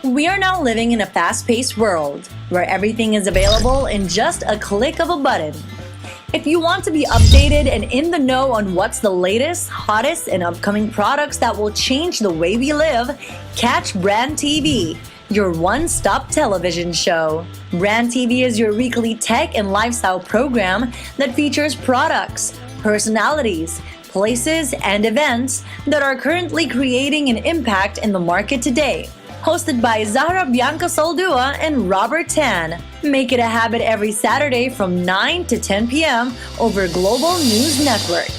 We are now living in a fast-paced world where everything is available in just a click of a button. If you want to be updated and in the know on what's the latest, hottest, and upcoming products that will change the way we live, catch Brand TV, your one-stop television show. Brand TV is your weekly tech and lifestyle program that features products, personalities, places, and events that are currently creating an impact in the market today. Hosted by Bianca Saldua and Robert Tan. Make it a habit every Saturday from 9 to 10 p.m. over Global News Network.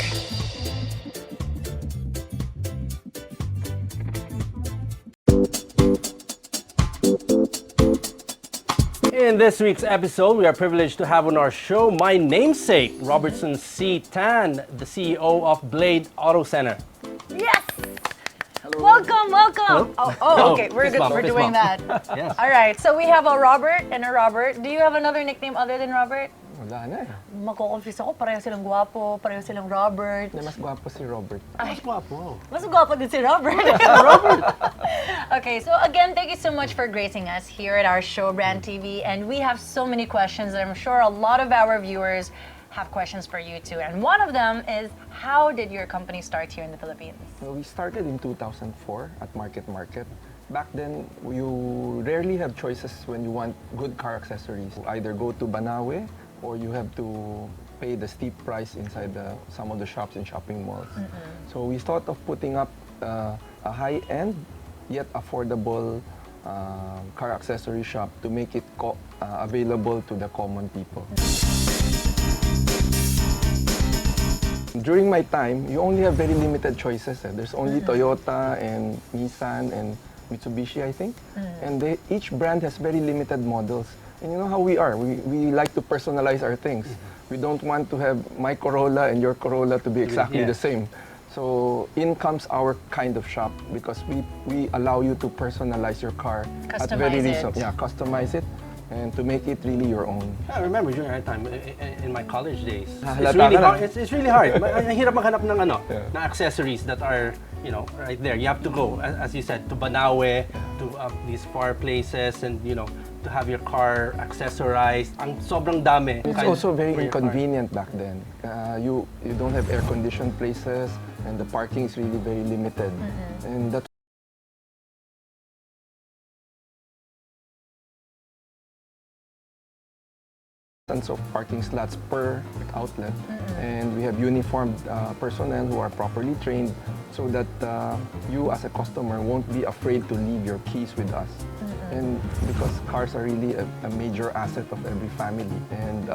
In this week's episode, we are privileged to have on our show my namesake, Robertson Sy Tan, the CEO of Blade Auto Center. Yes! Welcome, welcome. Oh, okay. We're good. We're doing that. Yes. All right. So we have a Robert and a Robert. Do you have another nickname other than Robert? Wala na eh. Mako-confuse ako. Pareho silang gwapo. Pareho silang Robert. Mas gwapo si Robert. Mas guwapo. Mas gwapo din si Robert. Okay. So again, thank you so much for gracing us here at our show, Brand TV. And we have so many questions that I'm sure a lot of our viewers have questions for you too. And one of them is, how did your company start here in the Philippines? Well, we started in 2004 at Market. Back then, you rarely have choices when you want good car accessories. You either go to Banawe or you have to pay the steep price inside some of the shops in shopping malls. So we thought of putting up a high-end yet affordable car accessory shop to make it available to the common people. During my time, you only have very limited choices. There's only Toyota and Nissan and Mitsubishi, I think. And each brand has very limited models. And you know how we are. We like to personalize our things. We don't want to have my Corolla and your Corolla to be exactly the same. So in comes our kind of shop because we allow you to personalize your car. Customize it. And to make it really your own. I remember during our time, in my college days, Halata it's really ka na. hard. It's really hard. Ang hirap maghanap ng na accessories that are, right there. You have to go, as you said, to Banawe, to these far places, and to have your car accessorized. Ang sobrang dami. It's also very inconvenient back then. You don't have air-conditioned places, and the parking is really very limited. And that's of parking slots per outlet, and we have uniformed personnel who are properly trained so that you as a customer won't be afraid to leave your keys with us. And because cars are really a major asset of every family, and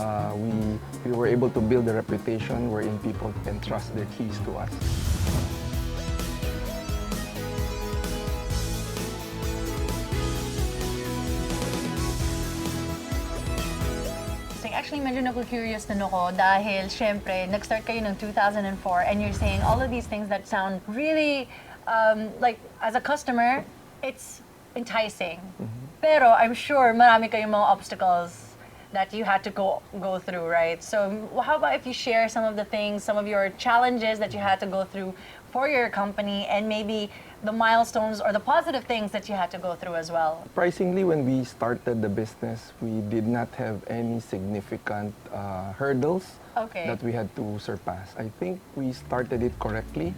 we were able to build a reputation wherein people can trust their keys to us. Actually, medyo naku-curious na ako dahil, syempre, nag-start kayo ng 2004 and you're saying all of these things that sound really, like, as a customer, it's enticing. Pero I'm sure marami kayong mga obstacles that you had to go through, right? So how about if you share some of the things, some of your challenges that you had to go through for your company, and maybe the milestones or the positive things that you had to go through as well? Surprisingly, when we started the business, we did not have any significant hurdles that we had to surpass. I think we started it correctly.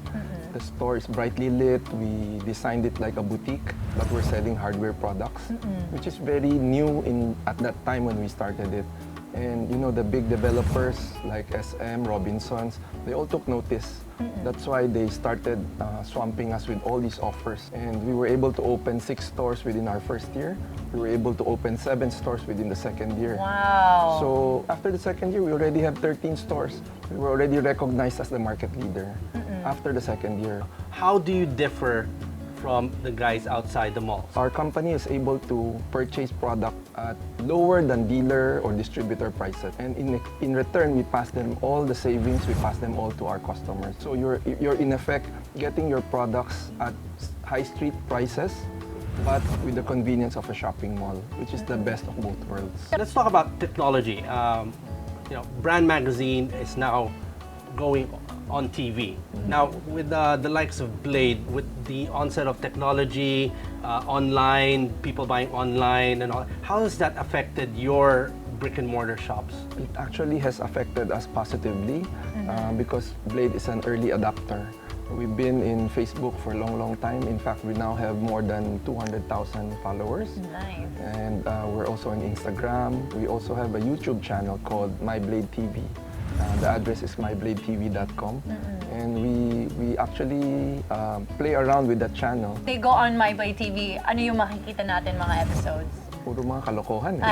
The store is brightly lit. We designed it like a boutique, but we're selling hardware products, which is very new at that time when we started it. And the big developers like SM, Robinsons, they all took notice. That's why they started swamping us with all these offers. And we were able to open 6 stores within our first year. We were able to open 7 stores within the second year. Wow. So after the second year, we already have 13 stores. We were already recognized as the market leader after the second year. How do you differ from the guys outside the malls? Our company is able to purchase product at lower than dealer or distributor prices, and in return we pass them all the savings. We pass them all to our customers. So you're in effect getting your products at high street prices, but with the convenience of a shopping mall, which is the best of both worlds. Let's talk about technology. Brand Magazine is now going on TV. Now, with the likes of Blade, with the onset of technology, online, people buying online and all, how has that affected your brick and mortar shops? It actually has affected us positively because Blade is an early adopter. We've been in Facebook for a long, long time. In fact, we now have more than 200,000 followers. Nice. And we're also on Instagram. We also have a YouTube channel called My Blade TV. The address is mybladetv.com. And we actually play around with that channel. They go on My Blade TV. Ano yung makikita natin mga episodes? Puro mga kalokohan.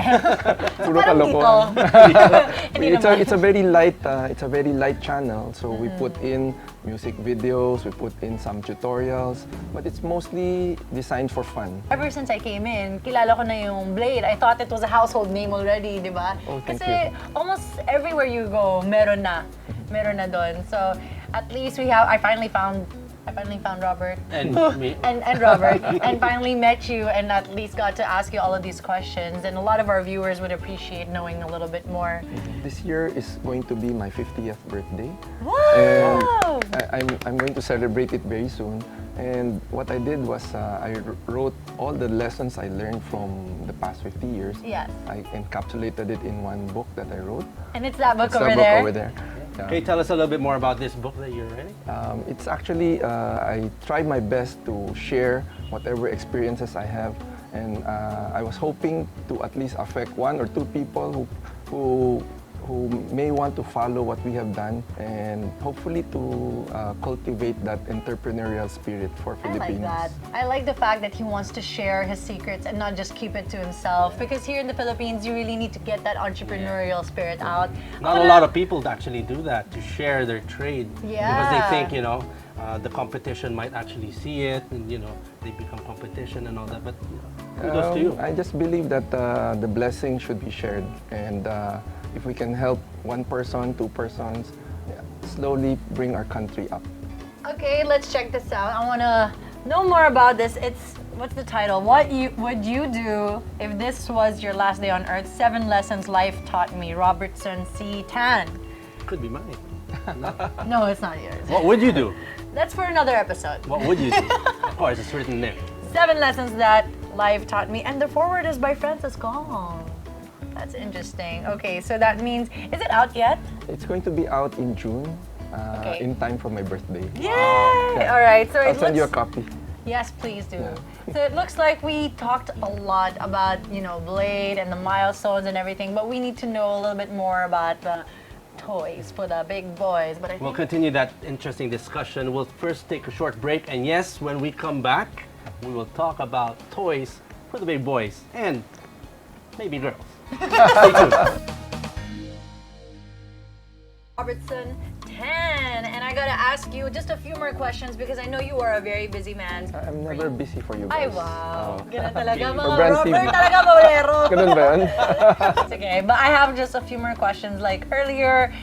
Puro kalokohan. It's a very light channel. So we put in music videos, we put in some tutorials, but it's mostly designed for fun. Ever since I came in, kilala ko na yung Blade. I thought it was a household name already, di ba? Oh, thank Kasi you. almost everywhere you go, meron na doon. So at least I finally found Robert. And me. and Robert, and finally met you, and at least got to ask you all of these questions. And a lot of our viewers would appreciate knowing a little bit more. This year is going to be my 50th birthday. Wow! And I'm going to celebrate it very soon. And what I did was I wrote all the lessons I learned from the past 50 years. Yes. I encapsulated it in one book that I wrote. And it's that book It's over that there. book over there. Yeah. Can you tell us a little bit more about this book that you're writing? It's actually, I tried my best to share whatever experiences I have, and I was hoping to at least affect one or two people who may want to follow what we have done, and hopefully to cultivate that entrepreneurial spirit for Filipinos. I like that. I like the fact that he wants to share his secrets and not just keep it to himself. Because here in the Philippines, you really need to get that entrepreneurial spirit out. Not a lot of people actually do that, to share their trade. Yeah. Because they think, the competition might actually see it, and they become competition and all that. But kudos to you. I just believe that the blessing should be shared, and if we can help one person, two persons, slowly bring our country up. Okay, let's check this out. I want to know more about this. What's the title? What would you do if this was your last day on Earth? 7 lessons life taught me. Robertson Sy Tan. Could be mine. No, it's not yours. What would you do? That's for another episode. What would you do? Of course, it's written there. 7 lessons that life taught me. And the foreword is by Francis Gong. That's interesting. Okay, so that means, is it out yet? It's going to be out in June, Okay. in time for my birthday. Yay! Yeah. All right, so I'll it send you a looks. copy. Yes, please do. Yeah. So it looks like we talked a lot about, Blade and the milestones and everything, but we need to know a little bit more about the toys for the big boys. But I We'll think continue that interesting discussion. We'll first take a short break, and yes, when we come back, we will talk about toys for the big boys and maybe girls. Stay tuned. Robertson Tan, and I gotta ask you just a few more questions because I know you are a very busy man. I'm never busy for you Ay, guys. wow. Oh. Ganun talaga mga For Brand Robert TV. talaga bolero. Ganun ba yun? It's okay, but I have just a few more questions. Like earlier,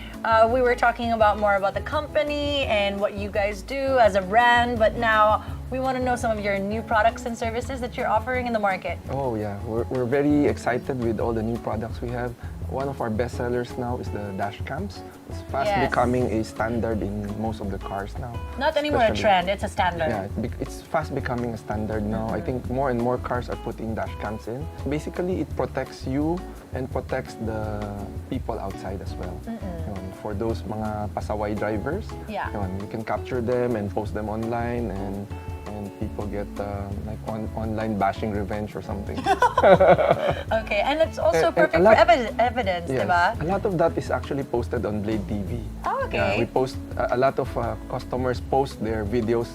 we were talking about more about the company and what you guys do as a brand, but now we want to know some of your new products and services that you're offering in the market. Oh yeah, we're very excited with all the new products we have. One of our best sellers now is the dash cams. It's fast Yes. becoming a standard in most of the cars now. Not anymore a Especially- trend, it's a standard. Yeah, it's fast becoming a standard now. I think more and more cars are putting dash cams in. Basically, it protects you and protects the people outside as well. Yun, for those mga pasaway drivers, Yeah. yun, you can capture them and post them online, and people get like online bashing revenge or something. Okay, and it's also And perfect a lot- for evidence, Yes. diba? A lot of that is actually posted on Blade TV. Oh, okay. We post a lot of customers post their videos,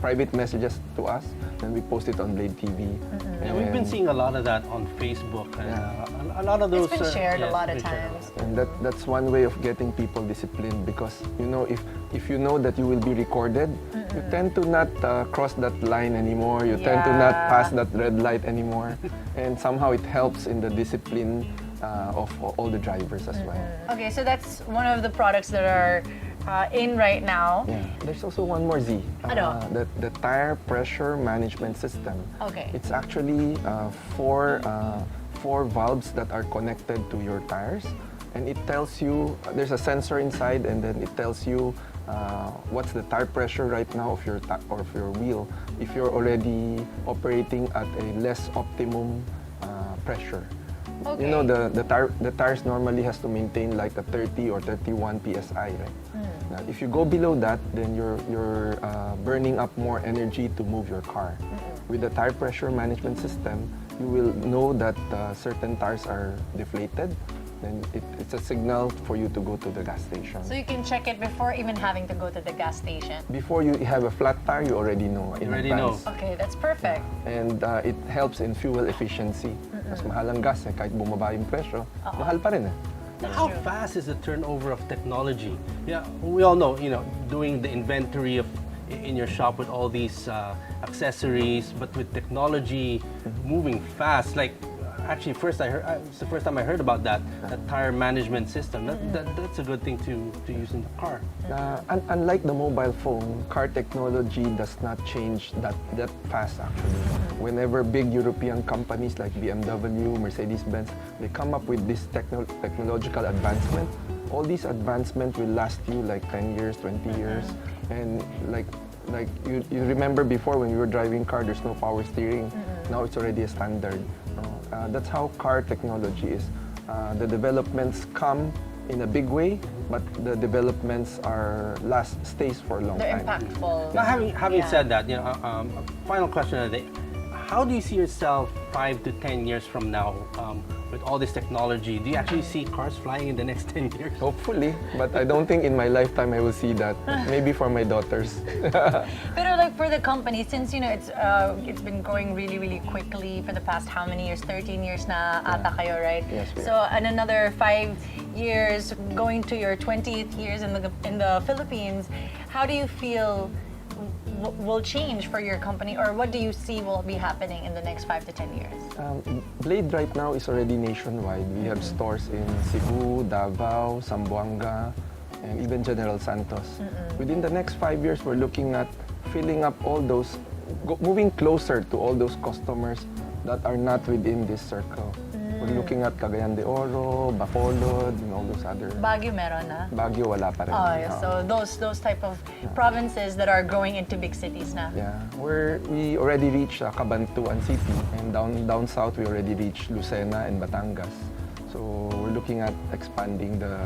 private messages to us, and we post it on Blade TV. Yeah, we've been seeing a lot of that on Facebook, and a lot of those. It's been shared a yes, lot of been shared a lot. times. And that's one way of getting people disciplined, because if you know that you will be recorded, you tend to not cross that line anymore. You tend to not Yeah. pass that red light anymore, and somehow it helps in the discipline of all the drivers as well. Okay, so that's one of the products that are in right now. Yeah. There's also one more Z. Ano? The tire pressure management system. Okay. It's actually four valves that are connected to your tires, and it tells you, there's a sensor inside, and then it tells you what's the tire pressure right now of your wheel if you're already operating at a less optimum pressure. Okay. You know, the tires normally has to maintain like a 30 or 31 psi, right? Now, if you go below that, then you're burning up more energy to move your car. With the tire pressure management system, you will know that certain tires are deflated. Then it's a signal for you to go to the gas station. So you can check it before even having to go to the gas station. Before you have a flat tire, you already know in advance. Okay, that's perfect. And it helps in fuel efficiency. Mas mahal ang gas kahit bumaba yung presyo, mahal pa rin How fast is the turnover of technology? Yeah, we all know, doing the inventory of in your shop with all these accessories, but with technology moving fast, like. Actually, it's the first time I heard about that tire management system. That's a good thing to use in the car. Unlike the mobile phone, car technology does not change that fast actually. Whenever big European companies like BMW, Mercedes-Benz, they come up with this technological advancement, all these advancements will last you like 10 years, 20 years. And like you remember before when we were driving car, there's no power steering. Now it's already a standard. That's how car technology is. The developments come in a big way, but the developments stays for a long They're time. impactful. Now, having said that, final question of the day: how do you see yourself 5 to 10 years from now with all this technology? Do you actually see cars flying in the next 10 years? Hopefully, but I don't think in my lifetime I will see that. Maybe for my daughters. But like for the company, since it's been growing really, really quickly for the past how many years? 13 years na ata kayo, right? Yes, we So in another 5 years, going to your 20th years in the Philippines, how do you feel will change for your company, or what do you see will be happening in the next 5 to 10 years? Blade right now is already nationwide. We have stores in Cebu, Davao, Zamboanga, and even General Santos. Within the next 5 years, we're looking at filling up all those, moving closer to all those customers that are not within this circle. We're looking at Cagayan de Oro, Bacolod, and all those other. Baguio meron na? Baguio wala pa rin. Oh, yeah. So those type of provinces that are growing into big cities na. Yeah, we already reached Cabanatuan City, and down south we already reached Lucena and Batangas. So we're looking at expanding the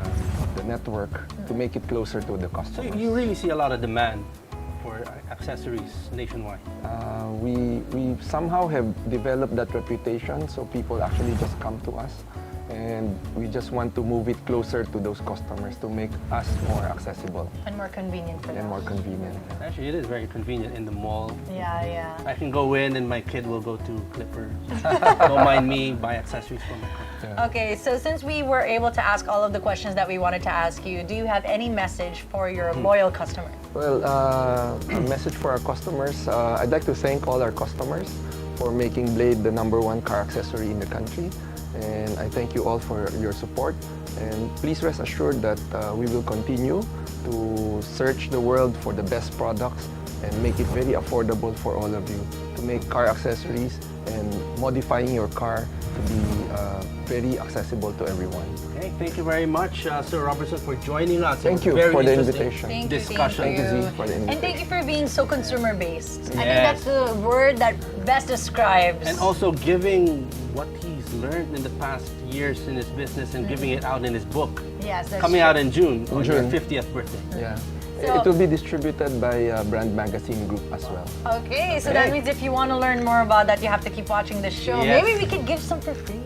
network to make it closer to the So customers. you really see a lot of demand for accessories nationwide. We somehow have developed that reputation, so people actually just come to us, and we just want to move it closer to those customers to make us more accessible And more convenient for and them. more convenient. Actually, it is very convenient in the mall. Yeah. I can go in and my kid will go to Clippers. Don't mind me, buy accessories for my car. Okay, so since we were able to ask all of the questions that we wanted to ask you, do you have any message for your loyal customers? Well, a message for our customers. I'd like to thank all our customers for making Blade the #1 car accessory in the country. And I thank you all for your support. And please rest assured that we will continue to search the world for the best products and make it very affordable for all of you to make car accessories and modifying your car to be very accessible to everyone. Okay, thank you very much, Sir Robertson, for joining us. Thank you Very for the interesting invitation. Thank discussion. you. Thank you, Z, for the And thank you for being so consumer-based. I think Yes. that's the word that best describes. And also giving what he's learned in the past years in his business and giving it out in his book. Yes, that's Coming true. out in June, on your June. 50th birthday. Yeah. So- It will be distributed by Brand Magazine Group as well. Okay, so that means if you want to learn more about that, you have to keep watching the show. Yes. Maybe we could give some for free,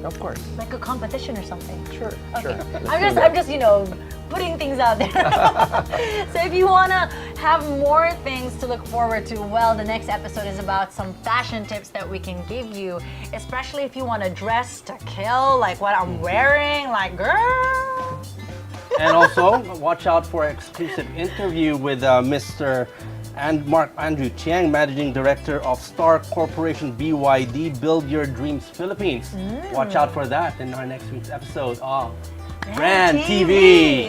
Of course. like a competition or something. Sure. Okay. Let's I'm do just that. putting things out there. So if you wanna have more things to look forward to, well, the next episode is about some fashion tips that we can give you, especially if you wanna dress to kill, like what I'm wearing, like girl. And also, watch out for an exclusive interview with Mr. and Mark Andrew Chiang, Managing Director of Star Corporation BYD, Build Your Dreams Philippines. Watch out for that in our next week's episode of Brand TV.